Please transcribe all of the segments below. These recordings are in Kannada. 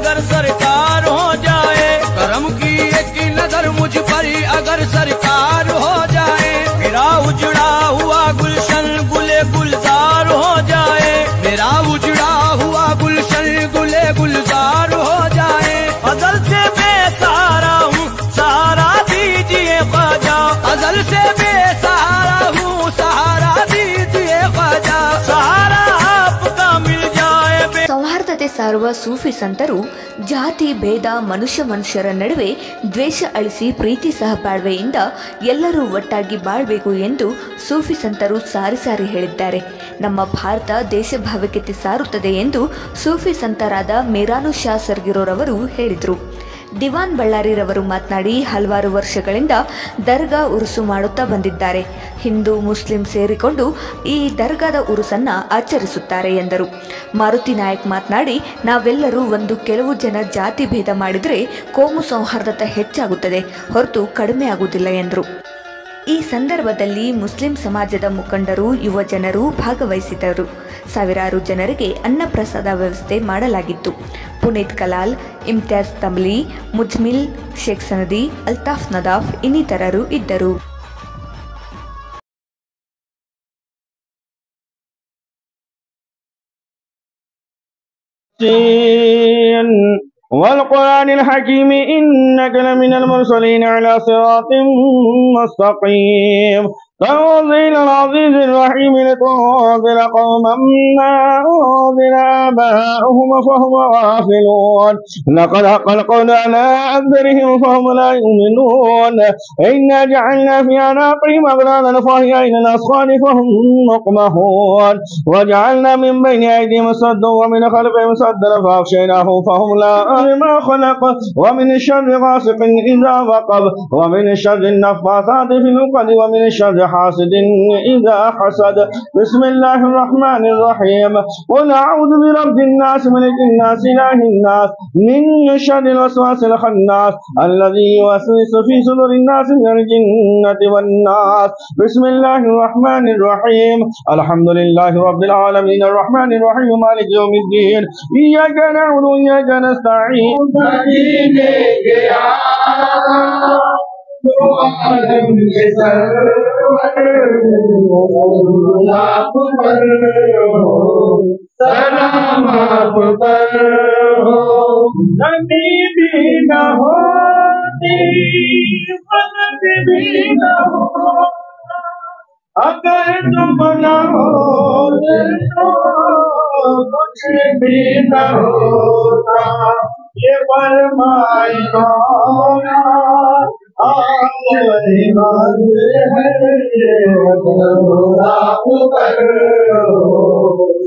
अगर सरकार हो जाए, करम की एक नजर मुझ पर अगर सरकार हो जाए, मेरा उजड़ा हुआ गुलशन गुले गुलजार हो जाए, मेरा उजड़ा हुआ गुलशन गुले गुलजार हो जाए। अजल से बेसहारा हूँ सहारा दीजिए ख्वाजा, अजल से बेसहारा हूँ सहारा दीजिए ख्वाजा, सहारा आपका मिल जाए। ಸೌಹಾರ್ದತೆ ಸಾರುವ ಸೂಫಿ ಸಂತರು ಜಾತಿ ಭೇದ ಮನುಷ್ಯರ ನಡುವೆ ದ್ವೇಷ ಅಳಿಸಿ ಪ್ರೀತಿ ಸಹಬಾಳ್ವೆಯಿಂದ ಎಲ್ಲರೂ ಒಟ್ಟಾಗಿ ಬಾಳ್ಬೇಕು ಎಂದು ಸೂಫಿ ಸಂತರು ಸಾರಿ ಸಾರಿ ಹೇಳಿದ್ದಾರೆ. ನಮ್ಮ ಭಾರತ ದೇಶಭಾವೈಕ್ಯತೆ ಸಾರುತ್ತದೆ ಎಂದು ಸೂಫಿ ಸಂತರಾದ ಮೀರಾನು ಶಾ ಸರ್ಗಿರೋರವರು ಹೇಳಿದರು. ದಿವಾನ್ ಬಳ್ಳಾರಿರವರು ಮಾತನಾಡಿ, ಹಲವಾರು ವರ್ಷಗಳಿಂದ ದರ್ಗಾ ಉರುಸು ಮಾಡುತ್ತಾ ಬಂದಿದ್ದಾರೆ. ಹಿಂದೂ ಮುಸ್ಲಿಂ ಸೇರಿಕೊಂಡು ಈ ದರ್ಗಾದ ಉರುಸನ್ನು ಆಚರಿಸುತ್ತಾರೆ ಎಂದರು. ಮಾರುತಿ ನಾಯಕ್ ಮಾತನಾಡಿ, ನಾವೆಲ್ಲರೂ ಕೆಲವು ಜನ ಜಾತಿ ಭೇದ ಮಾಡಿದರೆ ಕೋಮು ಸೌಹಾರ್ದತೆ ಹೆಚ್ಚಾಗುತ್ತದೆ ಹೊರತು ಕಡಿಮೆ ಆಗುವುದಿಲ್ಲ ಎಂದರು. ಈ ಸಂದರ್ಭದಲ್ಲಿ ಮುಸ್ಲಿಂ ಸಮಾಜದ ಮುಖಂಡರು ಯುವ ಜನರು ಭಾಗವಹಿಸಿದರು. ಸಾವಿರಾರು ಜನರಿಗೆ ಅನ್ನಪ್ರಸಾದ ವ್ಯವಸ್ಥೆ ಮಾಡಲಾಗಿತ್ತು. ಪುನೀತ್ ಕಲಾಲ್, ಇಮ್ತಿಯಾಜ್ ತಮ್ಲಿ, ಮುಜ್ಮಿಲ್ ಶೇಖ್ ಸನದಿ, ಅಲ್ತಾಫ್ ನದಾಫ್ ಇನ್ನಿತರರು ಇದ್ದರು. والقرآن الحكيم إنك لمن المرسلين على صراط مستقيم تنزيل العزيز الرحيم لتنذر قوما ما أنذر آباؤهم فهم غافلون لقد حق القول على أكثرهم فهم لا يؤمنون إنا جعلنا في أعناقهم أغلالا فهي إلى الأصفاد فهم مقمحون وجعلنا من بين أيديهم سدا ومن خلفهم سدا فأغشيناهم فهم لا ما خلق ومن شر غاسق إذا وقب ومن شر النفاثات في العقد ومن شر حاسد إذا حسد بسم الله الرحمن الرحيم قل أعوذ برب الناس ملك الناس إله الناس من شر الوسواس الخناس الذي يوسوس في صدور الناس من الجنة والناس بسم الله الرحمن الرحيم الحمد لله رب العالمين الرحمن الرحيم مالك يوم الدين إياك نعبد وإياك نستعين सलाम आप पर हो नबी भी न होती मदद भी न हो अगर तुम न होते तो कुछ भी न होता ये फरमाए मौला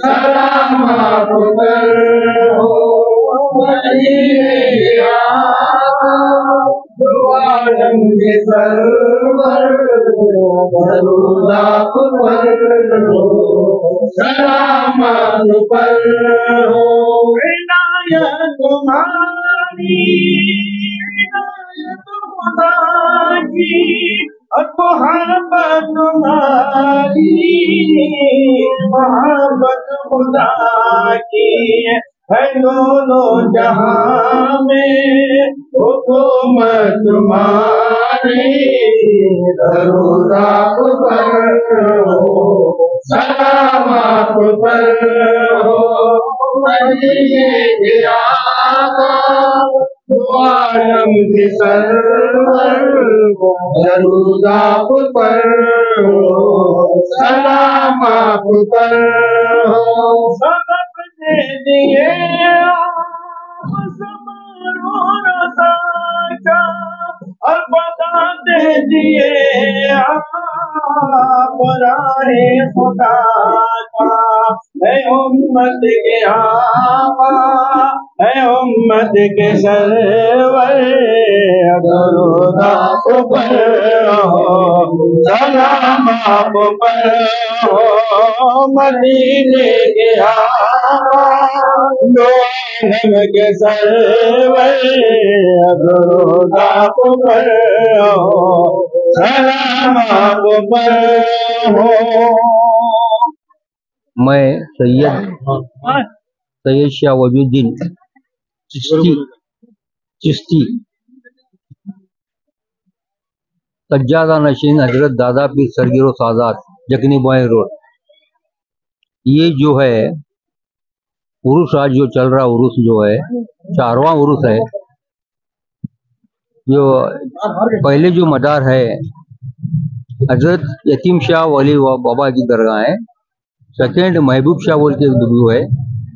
सलाम आप पर हो दुआरम के सरवर दरूद आप पर हो सलाम आप पर हो इनायत तुम्हारी मोहब्बत तुम्हारी मोहब्बत खुदा की है दोनों जहां में हुकूमत तुम्हारी दरूद आप पर हो सलाम आप पर हो मदीने आका आलम के सरवर दरूद आप पर हो सलाम आप पर हो सबक दे दिए और बता दे दिए राहे खुदा का है उम्मत के आका है उम्मत के सरवर दरूद आप पर हो सलाम आप पर हो मदीने के आका दो आलम के सरवर दरूद आप पर हो सलाम आप पर हो। मैं सैयद शाह वजूद्दीन चिश्ती सज्जादा नशीन हजरत दादा पीर सरगिरो सादात जखनी बॉय रोड। ये जो है उर्स आज जो चल रहा उर्स जो है 4वां उर्स है। जो पहले जो मदार है हजरत यतीम शाह वली बाबा की दरगाह है। सेकेंड महबूब शाह बोल के बुजुर्ग है।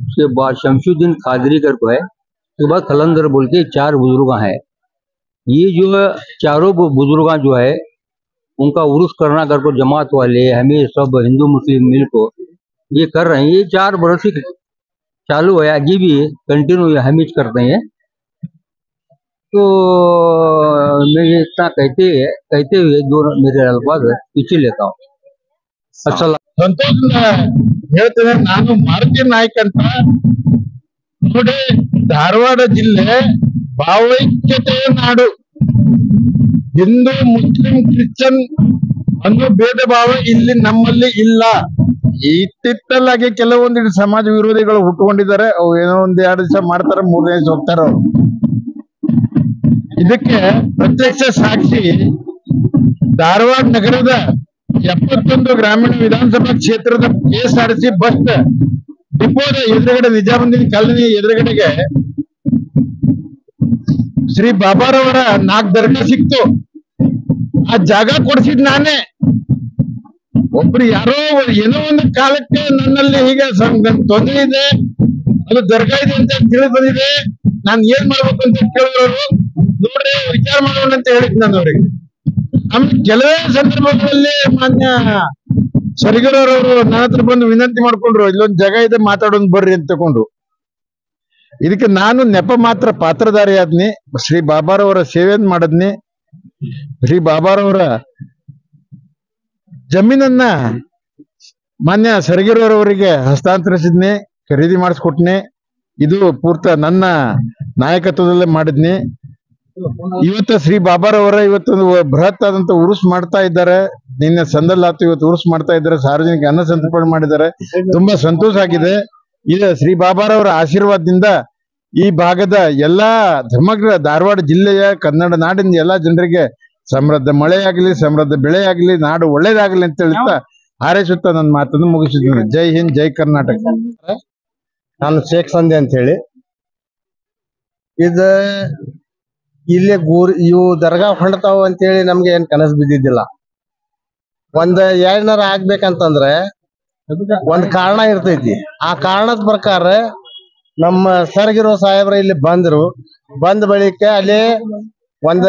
उसके बाद शमशुद्दीन खादरी कर को है। उसके बाद खलंदर बोल के 4 बुजुर्ग हैं। ये जो चारों बुजुर्ग जो है उनका उर्स करना कर को जमात वाले हमें सब हिंदू मुस्लिम मिल को ये कर रहे हैं। ये 4 बरस से चालू है, आगे भी कंटिन्यू हम ही करते हैं। तो मैं ये इतना कहते हुए 2 मेरे अल्फाज पीछे लेता हूँ। अस्सलाम ಸಂತೋಷದಿಂದ ಹೇಳ್ತೇನೆ ನಾನು ಮಾರುತಿ ನಾಯ್ಕ ಅಂತ ನೋಡಿ ಧಾರವಾಡ ಜಿಲ್ಲೆ ಭಾವೈಕ್ಯತೆಯ ನಾಡು ಹಿಂದೂ ಮುಸ್ಲಿಂ ಕ್ರಿಶ್ಚಿಯನ್ ಅನ್ನೋ ಭೇದ ಭಾವ ಇಲ್ಲಿ ನಮ್ಮಲ್ಲಿ ಇಲ್ಲ ಇತ್ತಿತ್ತಲಾಗಿ ಕೆಲವೊಂದಿಷ್ಟು ಸಮಾಜ ವಿರೋಧಿಗಳು ಹುಟ್ಟುಕೊಂಡಿದ್ದಾರೆ ಅವು ಏನೋ 1-2 ದಿವಸ ಮಾಡ್ತಾರೆ 3ನೇ ದಿವಸ ಹೋಗ್ತಾರ ಇದಕ್ಕೆ ಪ್ರತ್ಯಕ್ಷ ಸಾಕ್ಷಿ ಧಾರವಾಡ ನಗರದ 71 ಗ್ರಾಮೀಣ ವಿಧಾನಸಭಾ ಕ್ಷೇತ್ರದ KSRTC ಬಸ್ ಡಿಪೋದ ಎದುರುಗಡೆ ನಿಜಾಮುದ್ದೀನ್ ಕಾಲನಿ ಎದುರುಗಡೆಗೆ ಶ್ರೀ ಬಾಬಾರವರ 4 ದರ್ಗಾ ಸಿಕ್ತು ಆ ಜಾಗ ಕೊಡಿಸಿದ್ ನಾನೇ ಒಬ್ರು ಯಾರೋ ಏನೋ ಒಂದು ಕಾಲಕ್ಕೆ ನನ್ನಲ್ಲಿ ಹೀಗೆ ತೊಂದರೆ ಇದೆ ಅದು ದರ್ಗಾ ಇದೆ ಅಂತ ತಿಳಿದು ಬಂದಿದೆ ನಾನ್ ಏನ್ ಮಾಡ್ಬೇಕು ಅಂತ ಕೇಳಿದ್ರು ನೋಡ್ರಿ ವಿಚಾರ ಮಾಡೋಣ ಅಂತ ಹೇಳಿದ್ ನಾನು ಅವ್ರಿಗೆ ಆಮೇಲೆ ಕೆಲವೇ ಸಂದರ್ಭಗಳಲ್ಲಿ ಮಾನ್ಯ ಸರಿಗರವರು ನನ್ನ ಹತ್ರ ಬಂದು ವಿನಂತಿ ಮಾಡ್ಕೊಂಡ್ರು ಇಲ್ಲೊಂದು ಜಾಗ ಇದೆ ಮಾತಾಡೋದು ಬರ್ರಿ ಅಂತ ತಗೊಂಡು ಇದಕ್ಕೆ ನಾನು ನೆಪ ಮಾತ್ರ ಪಾತ್ರಧಾರಿ ಆದ್ನಿ ಶ್ರೀ ಬಾಬಾರವರ ಸೇವೆಯನ್ನು ಮಾಡದ್ನಿ ಶ್ರೀ ಬಾಬಾರವರ ಜಮೀನನ್ನ ಮಾನ್ಯ ಸರಿಗಿರೋರವರಿಗೆ ಹಸ್ತಾಂತರಿಸಿದ್ನಿ ಖರೀದಿ ಮಾಡಿಸ್ಕೊಟ್ನಿ ಇದು ಪೂರ್ತ ನನ್ನ ನಾಯಕತ್ವದಲ್ಲೇ ಮಾಡಿದ್ನಿ ಇವತ್ತು ಶ್ರೀ ಬಾಬಾರವರ ಇವತ್ತೊಂದು ಬೃಹತ್ ಆದಂತ ಉರುಸ್ ಮಾಡ್ತಾ ಇದ್ದಾರೆ ನಿನ್ನೆ ಸಂದಲ್ಲಾತು ಇವತ್ತು ಉರುಸ್ ಮಾಡ್ತಾ ಇದ್ದಾರೆ ಸಾರ್ವಜನಿಕ ಅನ್ನ ಸಂತರ್ಪಣೆ ಮಾಡಿದ್ದಾರೆ ತುಂಬಾ ಸಂತೋಷ ಆಗಿದೆ ಇದು ಶ್ರೀ ಬಾಬಾರವರ ಆಶೀರ್ವಾದದಿಂದ ಈ ಭಾಗದ ಎಲ್ಲಾ ಸಮಗ್ರ ಧಾರವಾಡ ಜಿಲ್ಲೆಯ ಕನ್ನಡ ನಾಡಿನ ಎಲ್ಲಾ ಜನರಿಗೆ ಸಮೃದ್ಧ ಮಳೆಯಾಗಲಿ ಸಮೃದ್ಧ ಬೆಳೆಯಾಗಲಿ ನಾಡು ಒಳ್ಳೇದಾಗಲಿ ಅಂತ ಹೇಳ್ತಾ ಹಾರೈಸುತ್ತಾ ನನ್ನ ಮಾತನ್ನು ಮುಗಿಸಿದ್ದೀನಿ ಜೈ ಹಿಂದ್ ಜೈ ಕರ್ನಾಟಕ ನಾನು ಶೇಖ್ ಸಂದೆ ಅಂತ ಹೇಳಿ ಇದು ಇಲ್ಲಿ ಇವು ದರ್ಗಾ ಹೊಂಡ್ತಾವ ಅಂತೇಳಿ ನಮ್ಗೆ ಏನ್ ಕನಸು ಬಿದ್ದಿದ್ದಿಲ್ಲ ಒಂದ್ ಏನಾರ ಆಗ್ಬೇಕಂತಂದ್ರೆ ಒಂದ್ ಕಾರಣ ಇರ್ತೈತಿ ಆ ಕಾರಣದ ಪ್ರಕಾರ ನಮ್ಮ ಸರ್ಗಿರೋ ಸಾಹೇಬ್ರ ಇಲ್ಲಿ ಬಂದ್ರು ಬಂದ ಬಳಿಕ ಅಲ್ಲಿ ಒಂದ್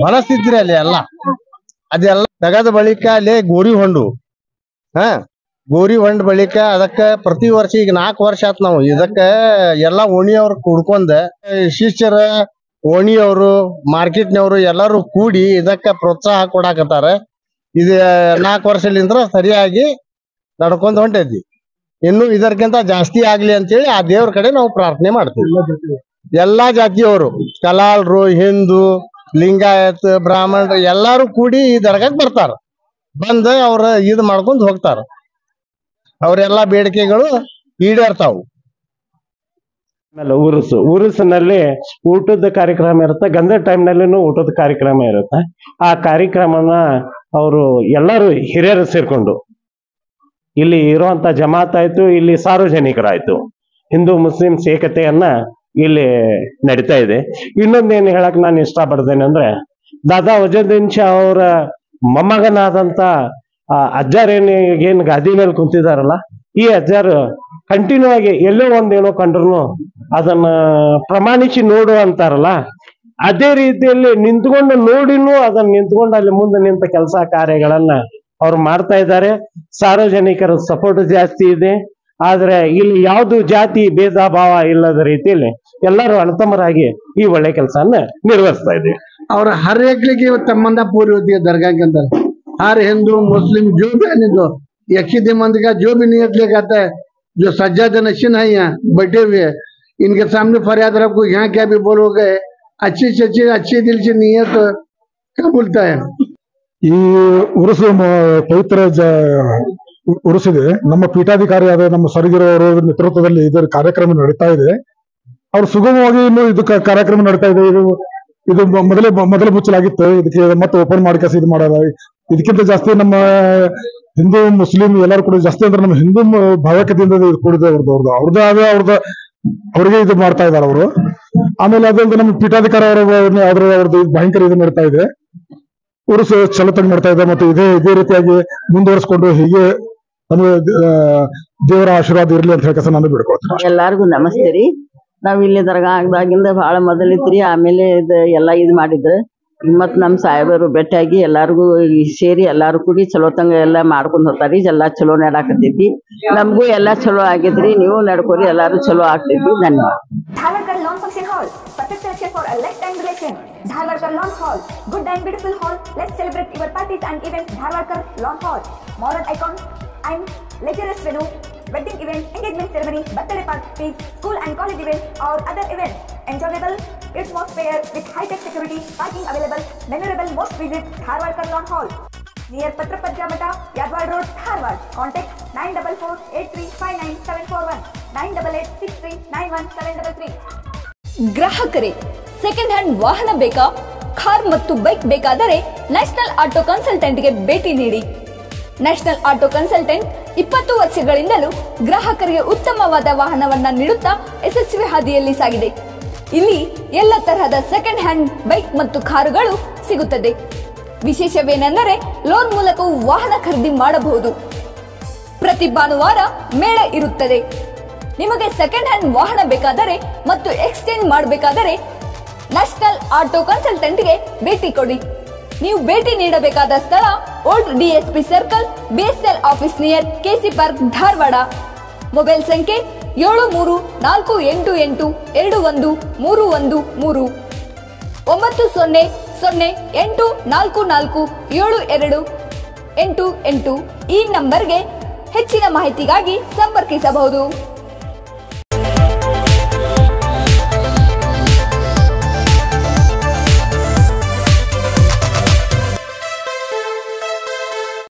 ಮನಸ್ಥಿತಿ ಅಲ್ಲಿ ಅದೆಲ್ಲ ತೆಗದ ಬಳಿಕ ಅಲ್ಲಿ ಗೋರಿ ಹೊಂಡು ಗೋರಿ ಹೊಂಡ ಬಳಿಕ ಅದಕ್ಕ ಪ್ರತಿ ವರ್ಷ ಈಗ 4 ವರ್ಷ ಆತ್ ನಾವು ಇದಕ್ಕ ಎಲ್ಲಾ ಓಣಿಯವ್ರು ಕುಡ್ಕೊಂಡ ಶಿಷ್ಯರ ಓಣಿಯವರು ಮಾರ್ಕೆಟ್ನವರು ಎಲ್ಲರೂ ಕೂಡಿ ಇದಕ್ಕ ಪ್ರೋತ್ಸಾಹ ಕೊಡಾಕತ್ತಾರ ಇದು 4 ವರ್ಷಲಿಂದ್ರ ಸರಿಯಾಗಿ ನಡ್ಕೊಂಡ್ ಹೊಂಟೈತಿ ಇನ್ನು ಇದಕ್ಕಿಂತ ಜಾಸ್ತಿ ಆಗ್ಲಿ ಅಂತೇಳಿ ಆ ದೇವ್ರ ಕಡೆ ನಾವು ಪ್ರಾರ್ಥನೆ ಮಾಡ್ತೀವಿ ಎಲ್ಲಾ ಜಾತಿಯವರು ಕಲಾಳರು ಹಿಂದೂ ಲಿಂಗಾಯತ್ ಬ್ರಾಹ್ಮಣರು ಎಲ್ಲಾರು ಕೂಡಿ ಈ ದರ್ಗಾಕ್ ಬರ್ತಾರ ಬಂದ ಅವ್ರ ಇದ್ ಮಾಡ್ಕೊಂಡ್ ಹೋಗ್ತಾರ ಅವ್ರೆಲ್ಲಾ ಬೇಡಿಕೆಗಳು ಈಡೇರ್ತಾವು ಆಮೇಲೆ ಉರುಸಿನಲ್ಲಿ ಊಟದ ಕಾರ್ಯಕ್ರಮ ಇರುತ್ತೆ ಗಂಧ ಟೈಮ್ ನಲ್ಲಿನೂ ಊಟದ ಕಾರ್ಯಕ್ರಮ ಇರುತ್ತೆ ಆ ಕಾರ್ಯಕ್ರಮನ ಅವರು ಎಲ್ಲರೂ ಹಿರಿಯರು ಸೇರ್ಕೊಂಡು ಇಲ್ಲಿ ಇರುವಂತ ಜಮಾತ್ ಆಯ್ತು ಇಲ್ಲಿ ಸಾರ್ವಜನಿಕರಾಯ್ತು ಹಿಂದೂ ಮುಸ್ಲಿಂ ಏಕತೆಯನ್ನ ಇಲ್ಲಿ ನಡೀತಾ ಇದೆ ಇನ್ನೊಂದೇನು ಹೇಳಕ್ ನಾನು ಇಷ್ಟಪಡ್ತೇನೆ ಅಂದ್ರೆ ದಾದಾ ವಜೀರುದ್ದೀನ್ ಶಾ ಅವರ ಮೊಮ್ಮಗನಾದಂತ ಅಜ್ಜಾರೇನ್ ಗಾದಿ ಮೇಲೆ ಕುಂತಿದಾರಲ್ಲ ಈ ಅಜ್ಜಾರು ಕಂಟಿನ್ಯೂ ಆಗಿ ಎಲ್ಲೋ ಒಂದೇನೋ ಕಂಡ್ರು ಅದನ್ನ ಪ್ರಮಾಣಿಸಿ ನೋಡು ಅಂತಾರಲ್ಲ ಅದೇ ರೀತಿಯಲ್ಲಿ ನಿಂತ್ಕೊಂಡು ನೋಡಿನೂ ಅದನ್ನ ನಿಂತ್ಕೊಂಡು ಅಲ್ಲಿ ಮುಂದೆ ನಿಂತ ಕೆಲಸ ಕಾರ್ಯಗಳನ್ನ ಅವ್ರು ಮಾಡ್ತಾ ಇದ್ದಾರೆ ಸಾರ್ವಜನಿಕರ ಸಪೋರ್ಟ್ ಜಾಸ್ತಿ ಇದೆ ಆದ್ರೆ ಇಲ್ಲಿ ಯಾವ್ದು ಜಾತಿ ಭೇದ ಭಾವ ಇಲ್ಲದ ರೀತಿಯಲ್ಲಿ ಎಲ್ಲರೂ ಅಣತಮರಾಗಿ ಈ ಒಳ್ಳೆ ಕೆಲಸನ ನಿರ್ವಹಿಸ್ತಾ ಇದ್ದೀವಿ और हर एक की तमन्ना पूरी होती है दरगाह के अंदर हर हिंदू मुस्लिम जो भी आने दो यक्षी मंद का जो भी नियत लेके आता है जो सज्जाद नशीन है यहाँ बैठे हुए इनके सामने फरियाद रखो यहाँ क्या भी बोलोगे अच्छी से अच्छी दिल से नियत क्या बोलता है ಈ ಉರುಸು ಪವಿತ್ರ ಉರುಸಿದೆ ನಮ್ಮ ಪೀಠಾಧಿಕಾರಿಯಾದ ನಮ್ಮ ಸರಿಗಿರೋರ ನೇತೃತ್ವದಲ್ಲಿ ಇದರ ಕಾರ್ಯಕ್ರಮ ನಡೀತಾ ಇದೆ ಅವ್ರು ಸುಗಮವಾಗಿ ಇನ್ನು ಇದು ಕಾರ್ಯಕ್ರಮ ನಡೀತಾ ಇದೆ. ಇದು ಮೊದಲೇ ಮುಚ್ಚಲಾಗಿತ್ತು. ಇದಕ್ಕೆ ಮತ್ತೆ ಓಪನ್ ಮಾಡಿ ಇದು ಮಾಡೋದ. ಇದಕ್ಕಿಂತ ಜಾಸ್ತಿ ನಮ್ಮ ಹಿಂದೂ ಮುಸ್ಲಿಂ ಎಲ್ಲರೂ ಕೂಡ ಜಾಸ್ತಿ ಅಂದ್ರೆ ನಮ್ಮ ಹಿಂದೂ ಭಾವೈಕ್ಯತೆಯಿಂದ ಕೂಡಿದೆ ಅವ್ರಿಗೆ ಇದು ಮಾಡ್ತಾ ಇದ್ದಾರೆ ಅವರು. ಆಮೇಲೆ ಅದೊಂದು ನಮ್ಮ ಪೀಠಾಧಿಕಾರ ಅವ್ರದ್ದು ಭಯಂಕರ ಇದು ನಡೀತಾ ಇದೆ. ಉರುಸು ಚಲೋತಾಗಿ ನಡ್ತಾ ಇದೆ. ಮತ್ತೆ ಇದೇ ರೀತಿಯಾಗಿ ಮುಂದುವರಿಸಿಕೊಂಡು ಹೀಗೆ ನಮಗೆ ದೇವರ ಆಶೀರ್ವಾದ ಇರ್ಲಿ ಅಂತ ಹೇಳಿ ನಾನು ಬಿಡ್ಕೊಳ್ತೀನಿ. ಎಲ್ಲಾರ್ಗು ನಮಸ್ತೆ ರೀ. ನಾವ್ ಇಲ್ಲಿ ದರ್ಗಾದಾಗಿಂದ ಬಹಳ ಮೊದಲಿತ್ರಿ. ಆಮೇಲೆ ಎಲ್ಲ ಇದು ಮಾಡಿದ್ರು. ಮತ್ ನಮ್ ಸಾಹೇಬರು ಭೇಟಿಯಾಗಿ ಎಲ್ಲಾರ್ಗು ಸೇರಿ ಎಲ್ಲಾರು ಕೂಡಿ ಚಲೋತಂಗ ಎಲ್ಲಾ ಮಾಡ್ಕೊಂಡ್ ಹೋಗ್ತಾರಿ. ಎಲ್ಲಾ ಚಲೋ ನಡಾಕತೈತಿ. ನಮಗೂ ಎಲ್ಲಾ ಚಲೋ ಆಗೈತ್ರಿ. ನೀವು ನಡ್ಕೋರಿ, ಎಲ್ಲಾರು ಚಲೋ ಆಗ್ತೈತಿ. ಧನ್ಯವಾದ. Dharwarkar Lawn Function Hall, perfect selection for a lifetime relation. Dharwarkar Lawn Hall, good and beautiful hall. Let's celebrate your parties and events. Dharwarkar Lawn Hall, modern icon and luxurious venue, wedding events, engagement ceremony, birthday parties, school and college events or other events. Enjoyable atmosphere with high-tech security, parking available, memorable most visit Dharwarkar Lawn Hall. Near Patrapajja Mata, Yadwad Road, Dharwad. Contact 9448359741, 9886391733. ಗ್ರಾಹಕರೇ, ಸೆಕೆಂಡ್ ಹ್ಯಾಂಡ್ ವಾಹನ ಬೇಕಾ? ಕಾರ್ ಮತ್ತು ಬೈಕ್ ಬೇಕಾದರೆ ನ್ಯಾಷನಲ್ ಆಟೋ ಕನ್ಸಲ್ಟೆಂಟ್ಗೆ ಭೇಟಿ ನೀಡಿ. ನ್ಯಾಷನಲ್ ಆಟೋ ಕನ್ಸಲ್ಟೆಂಟ್ 20 ವರ್ಷಗಳಿಂದಲೂ ಗ್ರಾಹಕರಿಗೆ ಉತ್ತಮವಾದ ವಾಹನವನ್ನ ನೀಡುತ್ತಾ ಯಶಸ್ವಿ ಹಾದಿಯಲ್ಲಿ ಸಾಗಿದೆ. ಇಲ್ಲಿ ಎಲ್ಲ ತರಹದ ಸೆಕೆಂಡ್ ಹ್ಯಾಂಡ್ ಬೈಕ್ ಮತ್ತು ಕಾರುಗಳು ಸಿಗುತ್ತದೆ. ವಿಶೇಷವೇನೆಂದರೆ ಲೋನ್ ಮೂಲಕವೂ ವಾಹನ ಖರೀದಿ ಮಾಡಬಹುದು. ಪ್ರತಿ ಭಾನುವಾರ ಮೇಳ ಇರುತ್ತದೆ. ನಿಮಗೆ ಸೆಕೆಂಡ್ ಹ್ಯಾಂಡ್ ವಾಹನ ಬೇಕಾದರೆ ಮತ್ತು ಎಕ್ಸ್ಚೇಂಜ್ ಮಾಡಬೇಕಾದರೆ ನ್ಯಾಷನಲ್ ಆಟೋ ಕನ್ಸಲ್ಟೆಂಟ್ಗೆ ಭೇಟಿ ಕೊಡಿ. ನೀವು ಭೇಟಿ ನೀಡಬೇಕಾದ ಸ್ಥಳ old DSP circle, BSL office near KC park, Dharwad. Mobile ಸಂಖ್ಯೆ 7348821313 9008447288. ಈ ನಂಬರ್ಗೆ ಹೆಚ್ಚಿನ ಮಾಹಿತಿಗಾಗಿ ಸಂಪರ್ಕಿಸಬಹುದು.